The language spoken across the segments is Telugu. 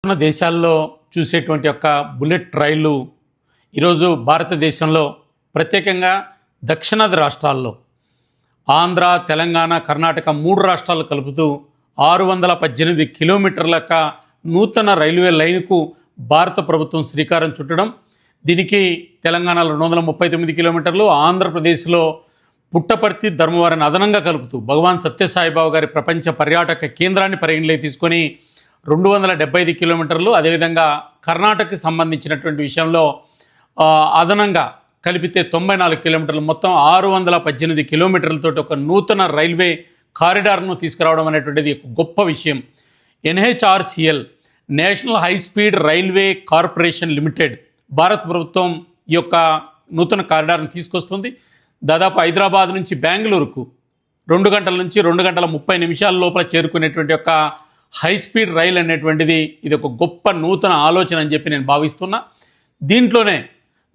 మన దేశాల్లో చూసేటువంటి యొక్క బుల్లెట్ రైళ్లు ఈరోజు భారతదేశంలో ప్రత్యేకంగా దక్షిణాది రాష్ట్రాల్లో ఆంధ్ర, తెలంగాణ, కర్ణాటక 3 రాష్ట్రాలు కలుపుతూ 618 కిలోమీటర్ల నూతన రైల్వే లైన్కు భారత ప్రభుత్వం శ్రీకారం చుట్టడం. దీనికి తెలంగాణలో 239 కిలోమీటర్లు, ఆంధ్రప్రదేశ్లో పుట్టపర్తి, ధర్మవరాన్ని అదనంగా కలుపుతూ భగవాన్ సత్యసాయిబాబా గారి ప్రపంచ పర్యాటక కేంద్రాన్ని పరిగణలోకి తీసుకొని 275 కిలోమీటర్లు, అదేవిధంగా కర్ణాటకకి సంబంధించినటువంటి విషయంలో అదనంగా కలిపితే 94 కిలోమీటర్లు, మొత్తం 618 కిలోమీటర్లతో ఒక నూతన రైల్వే కారిడార్ను తీసుకురావడం అనేటువంటిది ఒక గొప్ప విషయం. NHRCL national high speed railway corporation limited భారత ప్రభుత్వం ఈ యొక్క నూతన కారిడార్ను తీసుకొస్తుంది. దాదాపు హైదరాబాద్ నుంచి బెంగళూరుకు 2 గంటల నుంచి 2 గంటల 30 నిమిషాల లోపల చేరుకునేటువంటి ఒక హై స్పీడ్ రైల్ అనేటువంటిది ఇది ఒక గొప్ప నూతన ఆలోచన అని చెప్పి నేను భావిస్తున్నా. దీంట్లోనే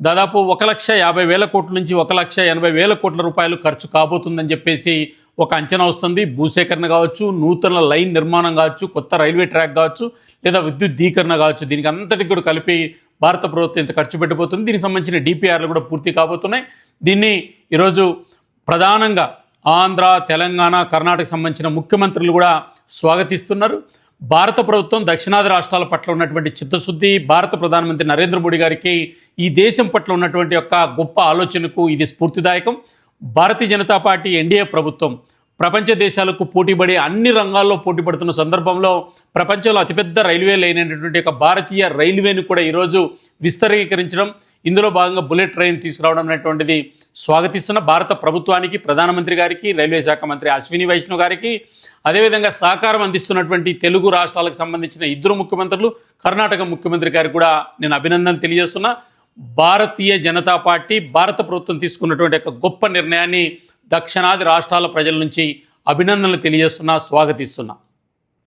దాదాపు 1,50,000 కోట్ల నుంచి 1,80,000 కోట్ల రూపాయలు ఖర్చు కాబోతుందని చెప్పేసి ఒక అంచనా వస్తుంది. భూసేకరణ కావచ్చు, నూతన లైన్ నిర్మాణం కావచ్చు, కొత్త రైల్వే ట్రాక్ కావచ్చు, లేదా విద్యుద్దీకరణ కావచ్చు, దీనికి అంతటికి కూడా కలిపి భారత ప్రభుత్వం ఇంత ఖర్చు పెట్టబోతుంది. దీనికి సంబంధించిన DPRలు కూడా పూర్తి కాబోతున్నాయి. దీన్ని ఈరోజు ప్రధానంగా ఆంధ్ర, తెలంగాణ, కర్ణాటక సంబంధించిన ముఖ్యమంత్రులు కూడా స్వాగతిస్తున్నారు. భారత ప్రభుత్వం దక్షిణాది రాష్ట్రాల పట్ల ఉన్నటువంటి చిత్తశుద్ధి, భారత ప్రధానమంత్రి నరేంద్ర మోడీ గారికి ఈ దేశం పట్ల ఉన్నటువంటి యొక్క గొప్ప ఆలోచనకు ఇది స్ఫూర్తిదాయకం. భారతీయ జనతా పార్టీ NDA ప్రభుత్వం ప్రపంచ దేశాలకు పోటీపడి అన్ని రంగాల్లో పోటీపడుతున్న సందర్భంలో ప్రపంచంలో అతిపెద్ద రైల్వే లైన్ అయినటువంటి ఒక భారతీయ రైల్వేను కూడా ఈరోజు విస్తరీకరించడం, ఇందులో భాగంగా బుల్లెట్ ట్రైన్ తీసుకురావడం అనేటువంటిది స్వాగతిస్తున్న భారత ప్రభుత్వానికి, ప్రధానమంత్రి గారికి, రైల్వే శాఖ మంత్రి అశ్విని వైష్ణవ్ గారికి, అదేవిధంగా సహకారం అందిస్తున్నటువంటి తెలుగు రాష్ట్రాలకు సంబంధించిన 2 ముఖ్యమంత్రులు, కర్ణాటక ముఖ్యమంత్రి గారికి కూడా నేను అభినందన తెలియజేస్తున్నా. భారతీయ జనతా పార్టీ, భారత ప్రభుత్వం తీసుకున్నటువంటి ఒక గొప్ప నిర్ణయాన్ని దక్షిణాది రాష్ట్రాల ప్రజల నుంచి అభినందనలు తెలియజేస్తున్నా, స్వాగతిస్తున్నా.